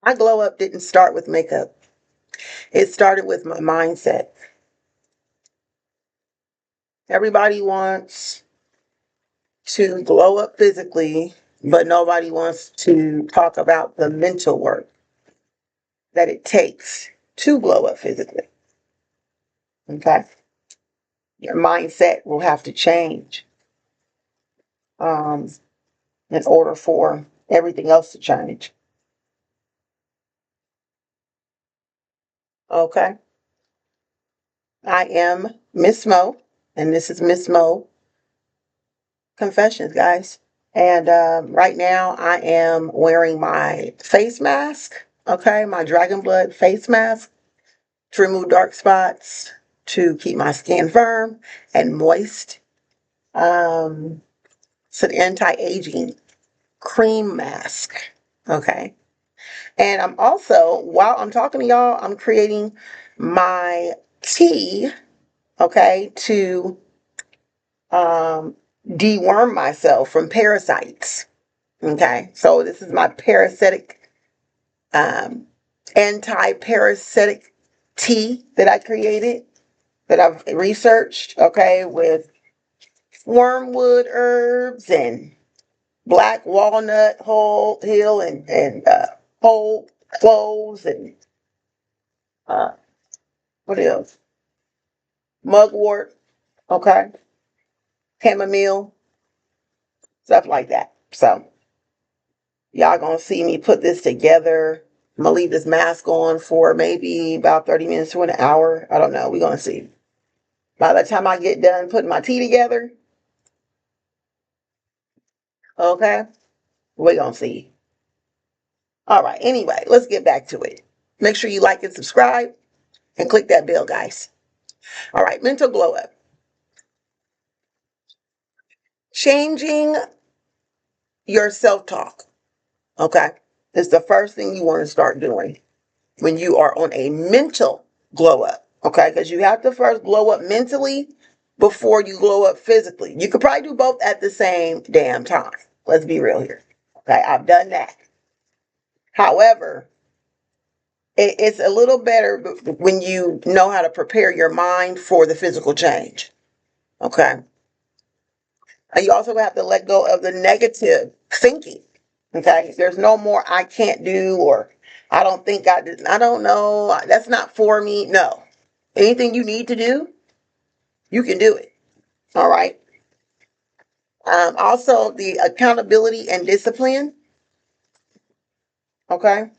My glow up didn't start with makeup. It started with my mindset. Everybody wants to glow up physically, but nobody wants to talk about the mental work that it takes to glow up physically. Okay. Your mindset will have to change um, in order for everything else to change. Okay. I am Miss Mo, and this is Miss Mo Confessions, guys. And right now, I am wearing my face mask. Okay, my Dragon Blood face mask to remove dark spots, to keep my skin firm and moist. It's an anti-aging cream mask. Okay. And I'm also, while I'm talking to y'all, I'm creating my tea, okay, to deworm myself from parasites. Okay. So this is my parasitic, um, anti-parasitic tea that I created, that I've researched, okay, with wormwood herbs and black walnut, whole hill, and whole cloves, and uh, what else? Mugwort, okay, chamomile, stuff like that. So y'all gonna see me put this together. I'm gonna leave this mask on for maybe about 30 minutes to an hour. I don't know. We're gonna see. By the time I get done putting my tea together, okay, we're gonna see. All right. Anyway, let's get back to it. Make sure you like and subscribe and click that bell, guys. All right. Mental glow up. Changing your self talk. Okay. Is the first thing you want to start doing when you are on a mental glow up. Okay. Because you have to first glow up mentally before you glow up physically. You could probably do both at the same damn time. Let's be real here. Okay. I've done that. However, it's a little better when you know how to prepare your mind for the physical change. Okay. And you also have to let go of the negative thinking. Okay. There's no more I can't do, or I don't think I did. I don't know. That's not for me. No. Anything you need to do, you can do it. All right. Also, the accountability and discipline. Okay.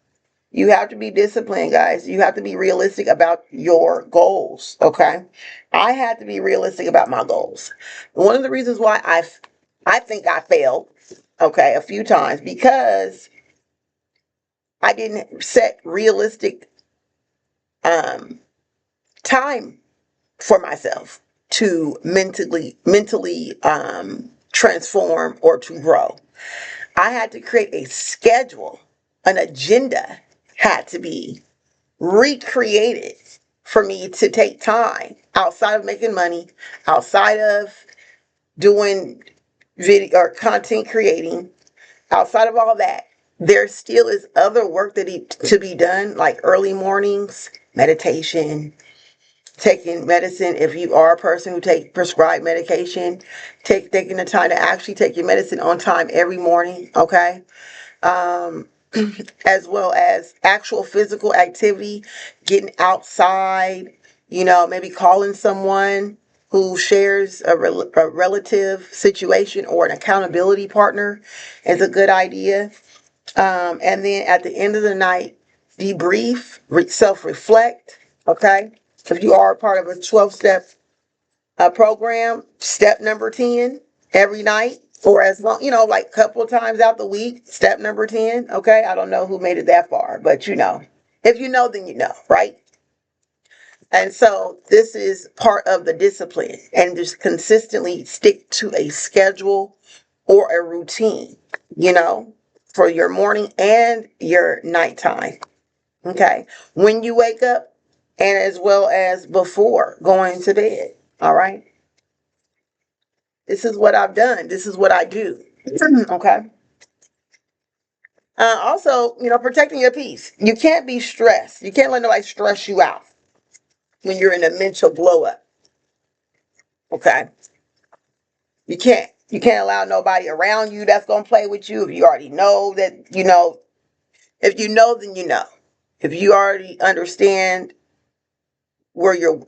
You have to be disciplined, guys. You have to be realistic about your goals. Okay. I had to be realistic about my goals. One of the reasons why I think I failed, okay, a few times, because I didn't set realistic um, time for myself to mentally transform or to grow. I had to create a schedule, an agenda had to be recreated for me to take time outside of making money, outside of doing video or content creating, outside of all that. There still is other work to be done, like early mornings, meditation, taking medicine. If you are a person who take prescribed medication, taking the time to actually take your medicine on time every morning. Okay. Um, as well as actual physical activity, getting outside, maybe calling someone who shares a relative situation or an accountability partner is a good idea. And then at the end of the night, debrief, self-reflect. Okay. If you are a part of a 12-step program, step number 10 every night, or as long, like a couple of times out the week, step number 10. Okay. I don't know who made it that far, but if you know, then you know, right? And so this is part of the discipline, and just consistently stick to a schedule or a routine, you know, for your morning and your nighttime. Okay. When you wake up, and as well as before going to bed. All right. This is what I've done. This is what I do. Okay. Also, protecting your peace. You can't be stressed. You can't let nobody stress you out when you're in a mental blow up. Okay. You can't allow nobody around you that's gonna play with you. If you already know that, if you know, then you know. If you already understand where you're,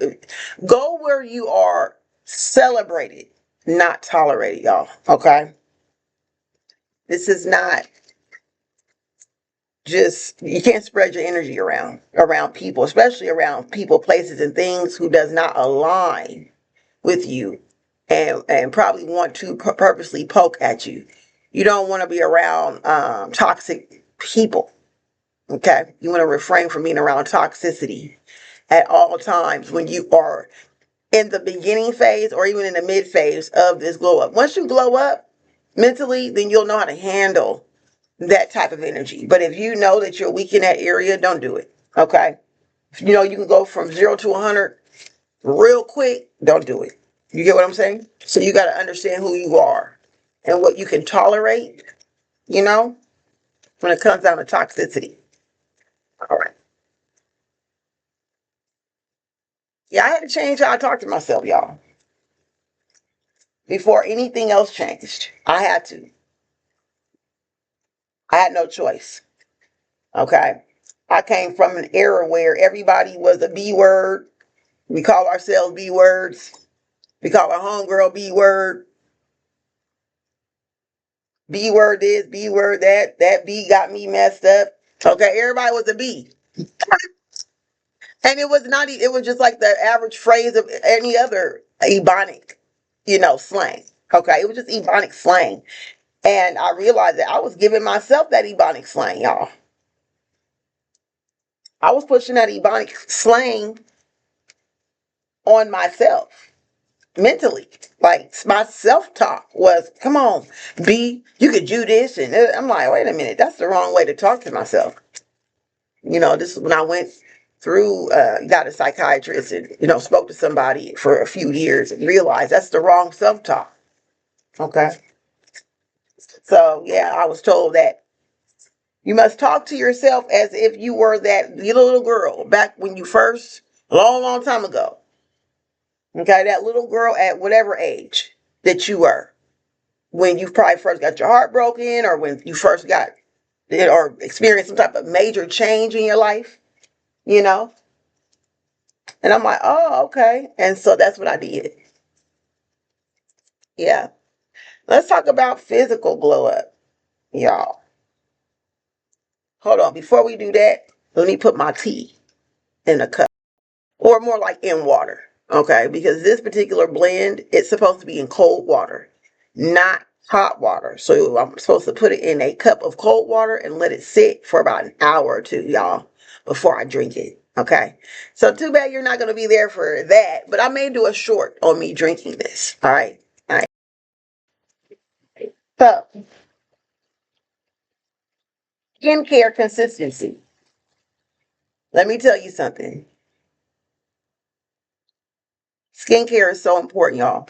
go where you are celebrated, not tolerated, y'all. Okay. This is not just, you can't spread your energy around people, especially around people, places, and things who does not align with you, and probably want to purposely poke at you. You don't want to be around toxic people. Okay, you want to refrain from being around toxicity at all times when you are in the beginning phase or even in the mid phase of this glow up. Once you glow up mentally, then you'll know how to handle that type of energy. But if you know that you're weak in that area, don't do it. Okay, if you know you can go from 0 to 100 real quick, don't do it. You get what I'm saying? So you got to understand who you are and what you can tolerate, you know, when it comes down to toxicity. All right. Yeah, I had to change how I talk to myself, y'all. Before anything else changed, I had to. I had no choice. Okay. I came from an era where everybody was a B word. We call ourselves B words. We call our homegirl B word. B word this, B word that. That B got me messed up. Okay, everybody was a B. And it was not, it was just like the average phrase of any other Ebonic, slang. Okay, it was just Ebonic slang. And I realized that I was giving myself that Ebonic slang, y'all. I was pushing that Ebonic slang on myself mentally. Like my self talk was, come on, B, you could do this. And I'm like, wait a minute, that's the wrong way to talk to myself. This is when I went through, got a psychiatrist and, spoke to somebody for a few years and realized that's the wrong self talk. Okay. So, yeah, I was told that you must talk to yourself as if you were that little girl back when you first, a long, long time ago. Okay. That little girl at whatever age that you were when you probably first got your heart broken or when you first got it or experienced some type of major change in your life, you know? And I'm like, oh, okay. And so that's what I did. Yeah. Let's talk about physical glow up, y'all. Hold on. Before we do that, let me put my tea in a cup or more like in water. Okay. Because this particular blend, it's supposed to be in cold water, not hot water. So I'm supposed to put it in a cup of cold water and let it sit for about an hour or two, y'all, before I drink it. Okay. So too bad you're not going to be there for that, but I may do a short on me drinking this. All right. All right. So, skincare consistency. Let me tell you something. Skincare is so important, y'all.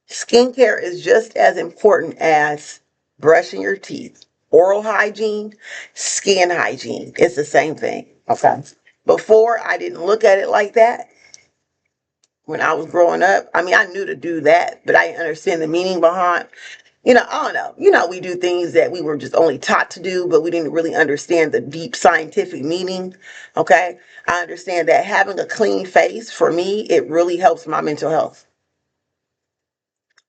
Skincare is just as important as brushing your teeth. Oral hygiene, skin hygiene. It's the same thing. Okay. Before, I didn't look at it like that. When I was growing up, I mean, I knew to do that, but I didn't understand the meaning behind. I don't know. We do things that we were just only taught to do, but we didn't really understand the deep scientific meaning. Okay. I understand that having a clean face, for me, it really helps my mental health.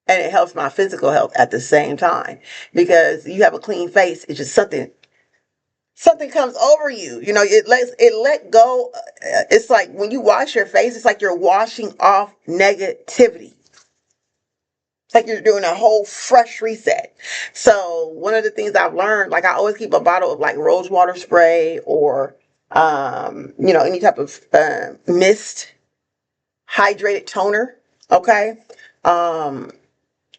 And it helps my physical health at the same time. Because you have a clean face, it's just something comes over you. It let go. It's like when you wash your face, it's like you're washing off negativity. It's like you're doing a whole fresh reset. So one of the things I've learned, like I always keep a bottle of like rose water spray or any type of mist, hydrated toner. Okay. Um,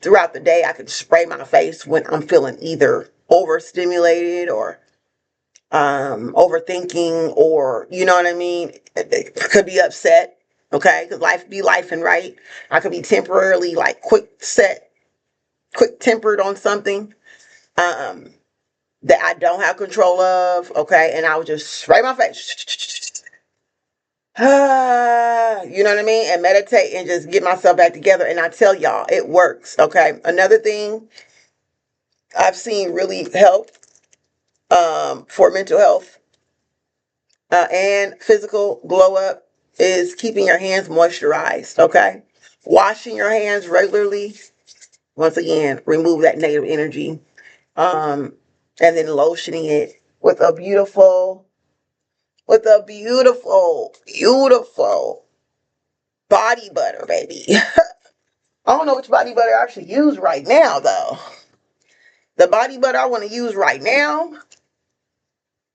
Throughout the day, I can spray my face when I'm feeling either overstimulated or overthinking, or you know what I mean. It could be upset. Okay, because life be life, and right. I could be temporarily like quick tempered on something. Um, that I don't have control of, okay? And I would just spray my face. You know what I mean? And meditate and just get myself back together. And I tell y'all, it works, okay? Another thing I've seen really help for mental health and physical glow up is keeping your hands moisturized, okay? Washing your hands regularly. Once again, remove that negative energy. And then lotioning it with a beautiful, beautiful body butter, baby. I don't know which body butter I actually use right now, though. The body butter I want to use right now,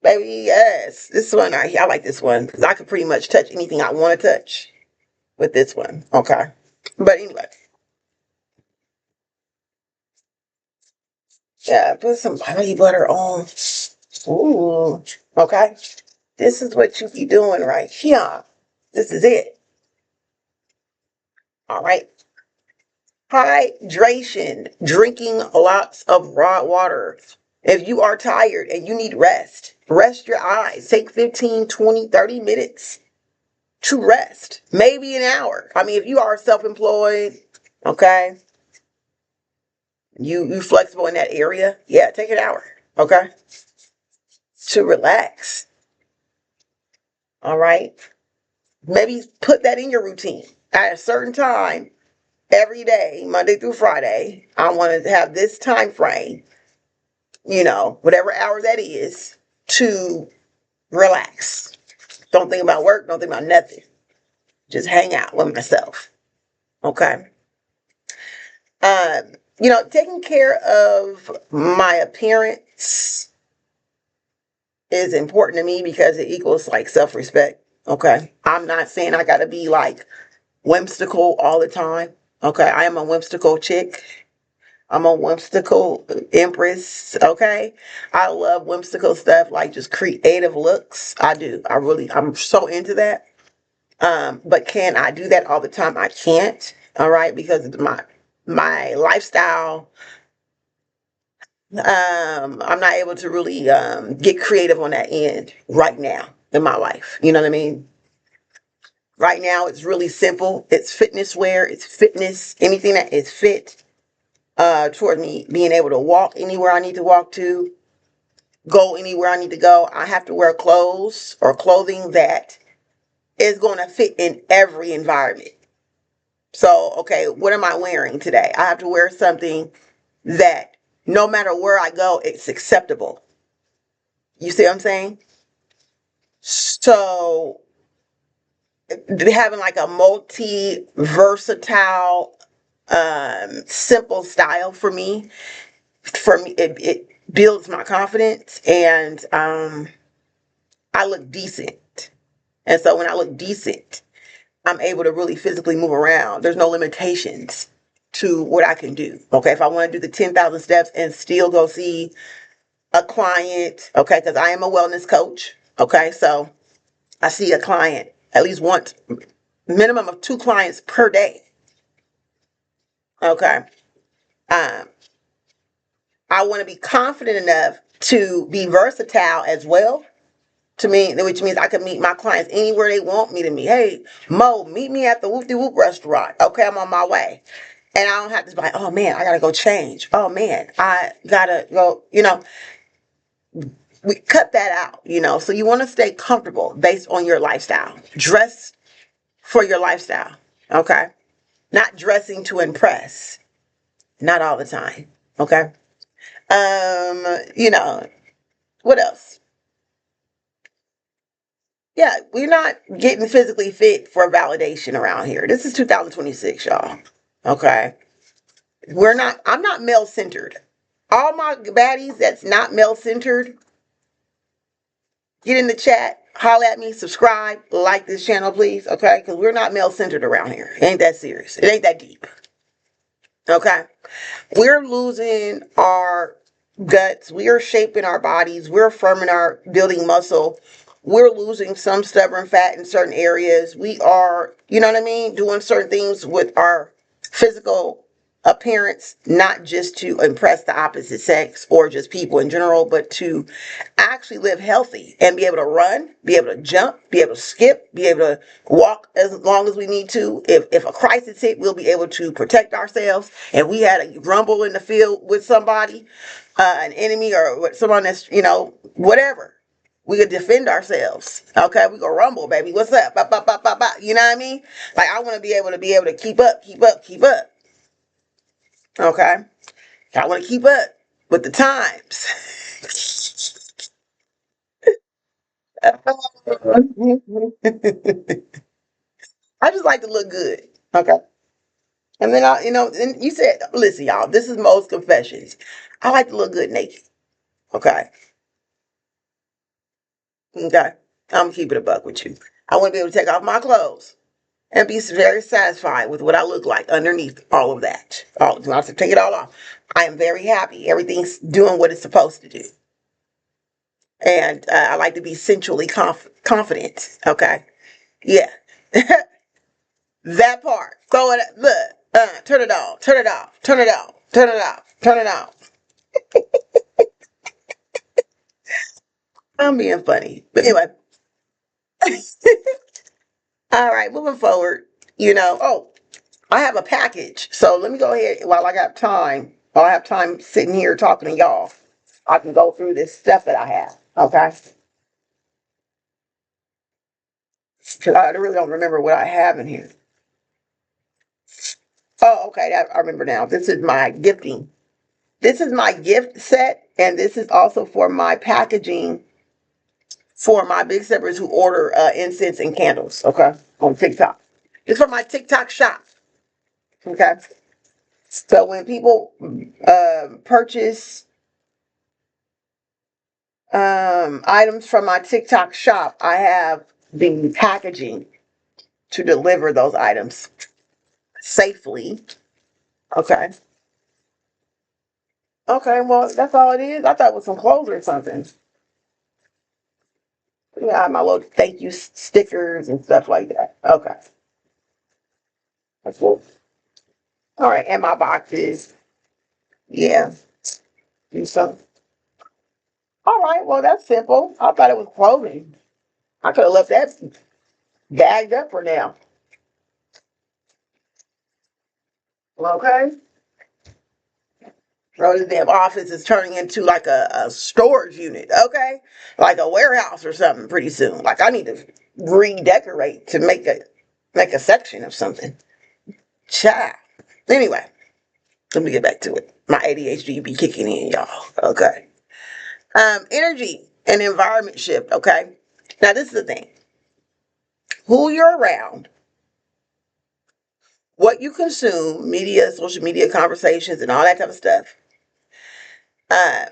baby, yes. This one, I like this one because I can pretty much touch anything I want to touch with this one, okay? But anyway, yeah, put some body butter on. Ooh, okay? This is what you be doing right here. This is it. All right. Hydration, drinking lots of raw water. If you are tired and you need rest, rest your eyes. Take 15, 20, 30 minutes to rest. Maybe an hour. I mean, if you are self-employed, okay, you flexible in that area, yeah, take an hour, okay, to relax. All right. Maybe put that in your routine at a certain time every day, Monday through Friday. I want to have this time frame, whatever hour that is, to relax. Don't think about work, don't think about nothing. Just hang out with myself. Okay. Taking care of my appearance is important to me because it equals like self-respect. Okay. I'm not saying I gotta be like whimsical all the time. Okay. I am a whimsical chick. I'm a whimsical empress, okay? I love whimsical stuff, like just creative looks. I do. I'm so into that. But can I do that all the time? I can't, all right? Because my lifestyle, I'm not able to really get creative on that end right now in my life. You know what I mean? Right now, it's really simple. It's fitness wear. It's fitness. Anything that is fit toward me being able to walk anywhere I need to walk to, go anywhere I need to go. I have to wear clothes or clothing that is going to fit in every environment. So, okay, what am I wearing today? I have to wear something that no matter where I go, it's acceptable. You see what I'm saying? So, having like a multi versatile, simple style for me, it builds my confidence, and I look decent. And so when I look decent, I'm able to really physically move around. There's no limitations to what I can do. Okay, if I want to do the 10,000 steps and still go see a client, okay, because I am a wellness coach. Okay, so I see a client at least once, minimum of 2 clients per day. Okay, um, I want to be confident enough to be versatile as well. To me, which means I can meet my clients anywhere they want me to meet. Hey, Mo, meet me at the Whoop De Whoop restaurant. Okay, I'm on my way. And I don't have to be like, oh man, I gotta go change. Oh man, I gotta go, we cut that out. So you wanna stay comfortable based on your lifestyle. Dress for your lifestyle. Okay. Not dressing to impress. Not all the time. Okay. You know, what else? Yeah, we're not getting physically fit for validation around here. This is 2026, y'all. Okay. I'm not male centered. All my baddies that's not male centered, get in the chat, holler at me, subscribe, like this channel, please. Okay. Because we're not male centered around here. It ain't that serious. It ain't that deep. Okay. We're losing our guts. We are shaping our bodies. We're firming our building muscle. We're losing some stubborn fat in certain areas. We are, you know what I mean, doing certain things with our physical appearance, not just to impress the opposite sex or just people in general, but to actually live healthy and be able to run, be able to jump, be able to skip, be able to walk as long as we need to. If a crisis hit, we'll be able to protect ourselves. If we had a rumble in the field with somebody, an enemy or someone that's, whatever, we could defend ourselves. Okay, we go rumble, baby. What's up? Bop, bop, bop, bop, bop. You know what I mean? Like, I want to be able to keep up, keep up, keep up. Okay, I want to keep up with the times. I just like to look good. Okay. And then and you said, listen, y'all, this is most confessions. I like to look good naked. Okay. Okay. I'm gonna keep it a buck with you. I want to be able to take off my clothes and be very satisfied with what I look like underneath all of that. All I have to take it all off. I am very happy. Everything's doing what it's supposed to do. And I like to be sensually confident. Okay. Yeah. That part. Throw it. Look. Turn it off. Turn it off. Turn it off. Turn it off. Turn it off. I'm being funny. But anyway. All right. Moving forward. Oh, I have a package. So let me go ahead while I got time. While I have time sitting here talking to y'all, I can go through this stuff that I have. Okay. Because I really don't remember what I have in here. Oh, okay. I remember now. This is my gifting. This is my gift set, and this is also for my packaging for my big steppers who order incense and candles. Okay, on TikTok. It's for my TikTok shop. Okay, so when people purchase items from my TikTok shop, I have the packaging to deliver those items safely. Okay. Okay, well, that's all it is. I thought it was some clothes or something. Yeah, my little thank you stickers and stuff like that. Okay. That's cool. All right, and my boxes. Yeah, do something. All right, well, that's simple. I thought it was clothing. I could have left that bagged up for now. Okay. So this damn office is turning into like a storage unit. Okay. Like a warehouse or something pretty soon. Like I need to redecorate to make a section of something. Child. Anyway, let me get back to it. My ADHD be kicking in, y'all. Okay. Energy and environment shift. Okay. Now this is the thing. Who you're around, what you consume, media, social media conversations, and all that type of stuff, uh,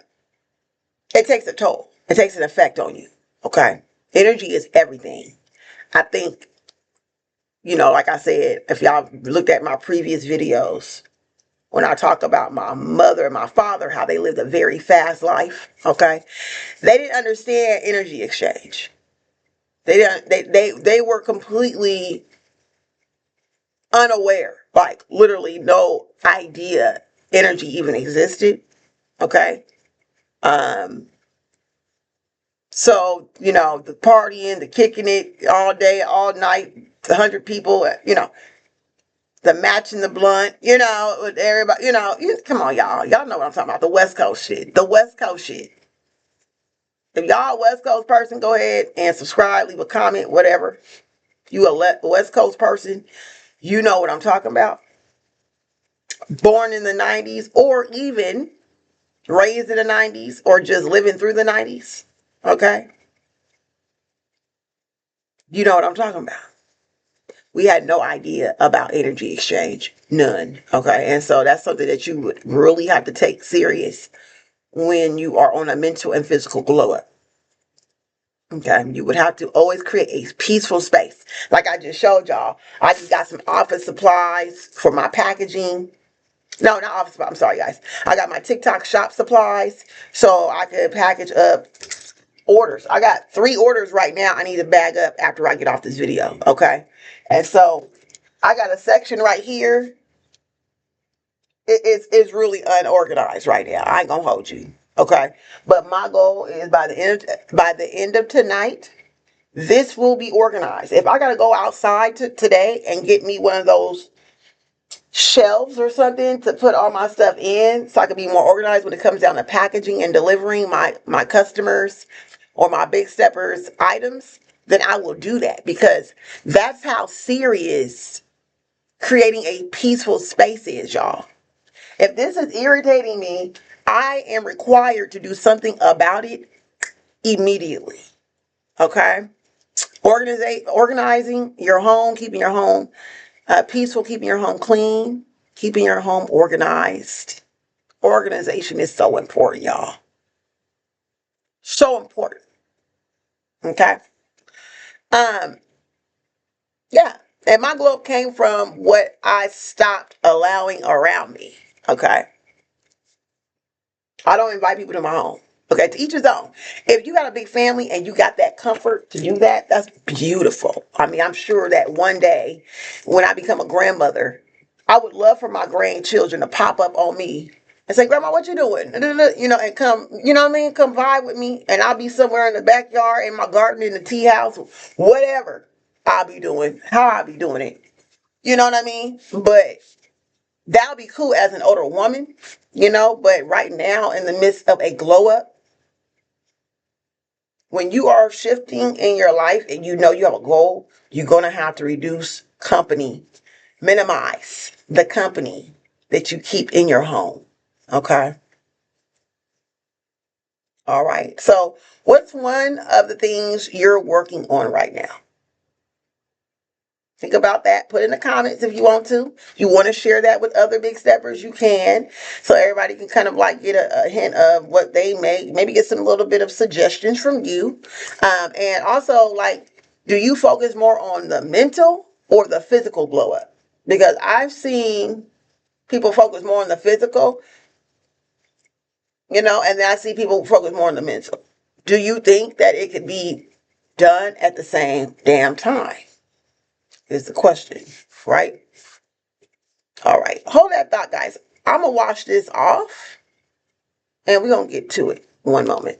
it takes a toll. It takes an effect on you. Okay. Energy is everything. I think, like I said, if y'all looked at my previous videos, when I talk about my mother and my father, how they lived a very fast life, okay, they didn't understand energy exchange. They didn't. They were completely unaware, like literally no idea energy even existed. Okay. Um. So the partying, the kicking it all day, all night, 100 people. The matching the blunt. With everybody. Come on, y'all. Y'all know what I'm talking about. The West Coast shit. The West Coast shit. If y'all a West Coast person, go ahead and subscribe, leave a comment, whatever. You a West Coast person, you know what I'm talking about. Born in the 90s or even raised in the 90s or just living through the 90s. Okay? You know what I'm talking about. We had no idea about energy exchange. None. Okay? And so that's something that you would really have to take serious when you are on a mental and physical glow up. Okay, you would have to always create a peaceful space. Like I just showed y'all, I just got some office supplies for my packaging. No, not office supplies. I'm sorry, guys. I got my TikTok shop supplies so I could package up orders. I got 3 orders right now I need to bag up after I get off this video. Okay, and so I got a section right here it's really unorganized right now. I ain't gonna hold you. Okay. But my goal is by the end of tonight, this will be organized. If I gotta go outside today and get me one of those shelves or something to put all my stuff in so I can be more organized when it comes down to packaging and delivering my customers or my big steppers items, then I will do that, because that's how serious creating a peaceful space is, y'all. If this is irritating me, I am required to do something about it immediately. Okay? Organizing your home, keeping your home peaceful, keeping your home clean, keeping your home organized. Organization is so important, y'all. So important. Okay? Um, yeah. And my glow up came from what I stopped allowing around me. Okay? I don't invite people to my home. Okay, to each his own. If you got a big family and you got that comfort to do that, that's beautiful. I mean, I'm sure that one day when I become a grandmother, I would love for my grandchildren to pop up on me and say, Grandma, what you doing? You know, and come, you know what I mean? Come vibe with me, and I'll be somewhere in the backyard, in my garden, in the tea house, whatever I'll be doing, how I'll be doing it. You know what I mean? But that would be cool as an older woman, you know, but right now in the midst of a glow up, when you are shifting in your life and you know you have a goal, you're going to have to reduce company, minimize the company that you keep in your home. Okay. All right. So, what's one of the things you're working on right now? Think about that. Put in the comments if you want to. If you want to share that with other big steppers, you can. So everybody can kind of like get a hint of what they may, maybe get some little bit of suggestions from you. And also, like, do you focus more on the mental or the physical glow up? Because I've seen people focus more on the physical, you know, and then I see people focus more on the mental. Do you think that it could be done at the same damn time? Is the question, right? All right, hold that thought, guys. I'm gonna wash this off and we're gonna get to it. One moment.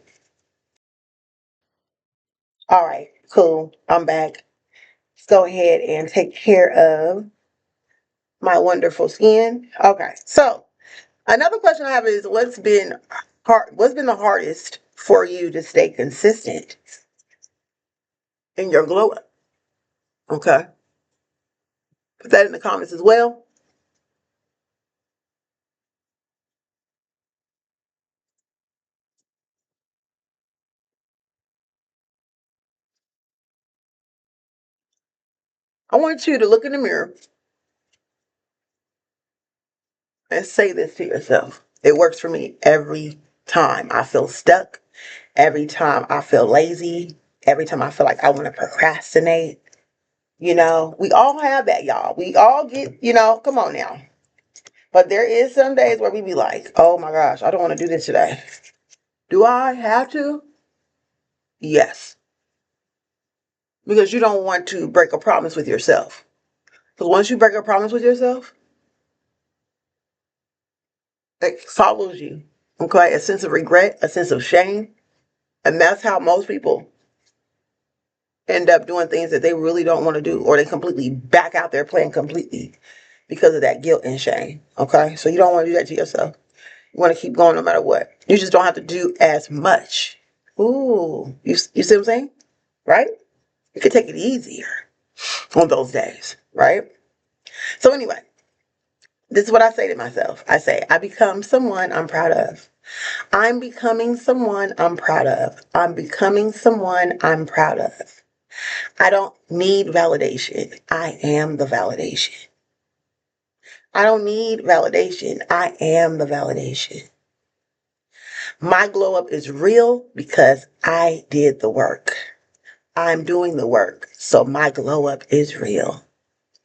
All right, cool. I'm back. Let's go ahead and take care of my wonderful skin. Okay, so another question I have is what's been the hardest for you to stay consistent in your glow up? Okay. Put that in the comments as well. I want you to look in the mirror and say this to yourself. It works for me every time I feel stuck, every time I feel lazy, every time I feel like I want to procrastinate. You know, we all have that, y'all. We all get, you know, come on now. But there is some days where we be like, oh my gosh, I don't want to do this today. Do I have to? Yes. Because you don't want to break a promise with yourself. Because once you break a promise with yourself, it follows you. Okay? A sense of regret, a sense of shame. And that's how most people end up doing things that they really don't want to do, or they completely back out their plan completely because of that guilt and shame. Okay? So you don't want to do that to yourself. You want to keep going no matter what. You just don't have to do as much. Ooh, you see what I'm saying? Right? You can take it easier on those days, right? So anyway, this is what I say to myself. I say, I become someone I'm proud of. I'm becoming someone I'm proud of. I'm becoming someone I'm proud of. I don't need validation. I am the validation. I don't need validation. I am the validation. My glow up is real because I did the work. I'm doing the work. So my glow up is real.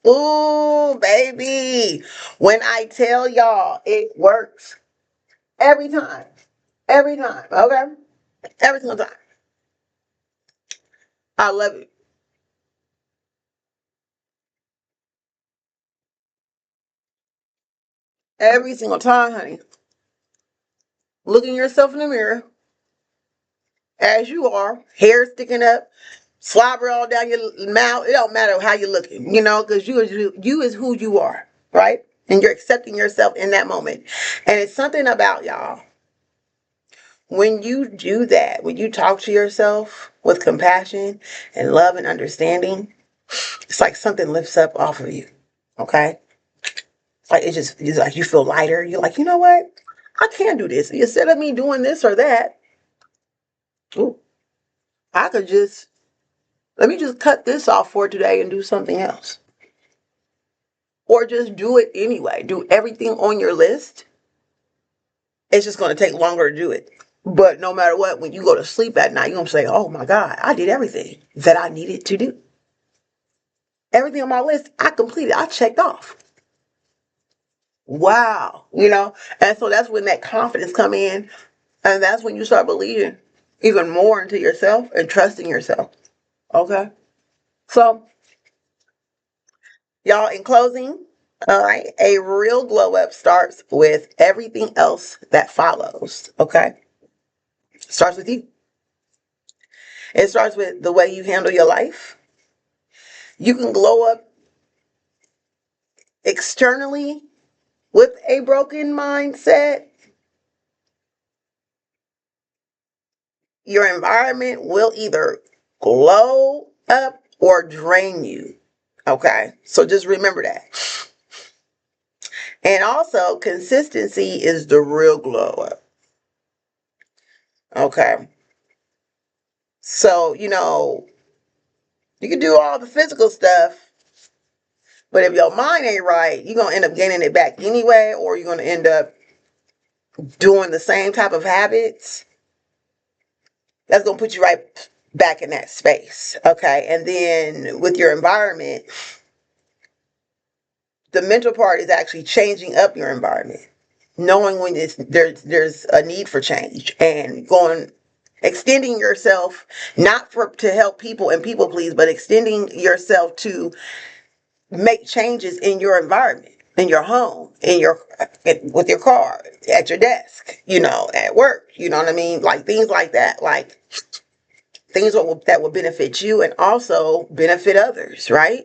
Ooh, baby. When I tell y'all it works every time. Every time. Okay? Every single time. I love it. Every single time, honey. Looking yourself in the mirror as you are, hair sticking up, slobber all down your mouth. It don't matter how you're looking, because you is who you are, right? And you're accepting yourself in that moment. And it's something about y'all. When you do that, when you talk to yourself with compassion and love and understanding, it's like something lifts up off of you. Okay? Like it's like you feel lighter. You're like, you know what? I can do this. Instead of me doing this or that, ooh, I could just let me just cut this off for today and do something else. Or just do it anyway. Do everything on your list. It's just going to take longer to do it. But no matter what, when you go to sleep at night, you're going to say, oh my God, I did everything that I needed to do. Everything on my list, I completed. I checked off. Wow. And so that's when that confidence come in. And that's when you start believing even more into yourself and trusting yourself. Okay. So, y'all, in closing, all right, a real glow up starts with everything else that follows. Okay. It starts with you. It starts with the way you handle your life. You can glow up externally with a broken mindset. Your environment will either glow up or drain you. Okay. So just remember that. And also, consistency is the real glow up. Okay. So, you can do all the physical stuff, but if your mind ain't right, you're going to end up gaining it back anyway, or you're going to end up doing the same type of habits. That's going to put you right back in that space. Okay. And then with your environment, the mental part is actually changing up your environment, knowing when there's a need for change and extending yourself, not to help people and people please, but extending yourself to make changes in your environment, in your home, with your car, at your desk, at work, you know what I mean? Like things like that, like things that will benefit you and also benefit others, right?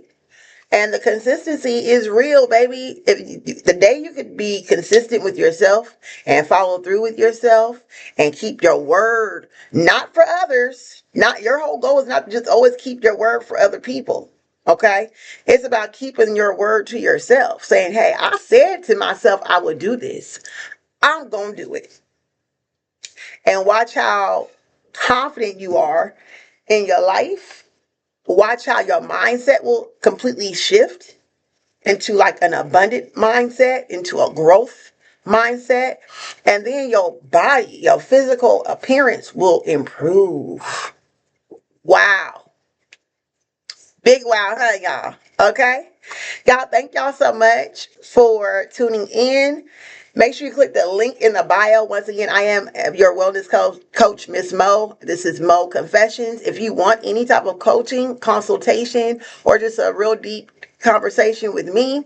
And the consistency is real, baby. If the day you could be consistent with yourself and follow through with yourself and keep your word, not for others, not your whole goal is not to just always keep your word for other people. Okay. It's about keeping your word to yourself, saying, hey, I said to myself, I would do this. I'm going to do it. And watch how confident you are in your life. Watch how your mindset will completely shift into like an abundant mindset, into a growth mindset. And then your body, your physical appearance will improve. Wow. Big wow, huh, y'all? Okay. Y'all, thank y'all so much for tuning in. Make sure you click the link in the bio. Once again, I am your wellness coach, Miss Mo. This is Mo Confessions. If you want any type of coaching, consultation, or just a real deep conversation with me,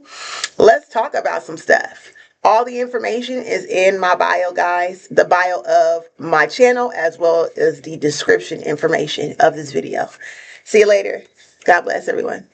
let's talk about some stuff. All the information is in my bio, guys. The bio of my channel, as well as the description information of this video. See you later. God bless everyone.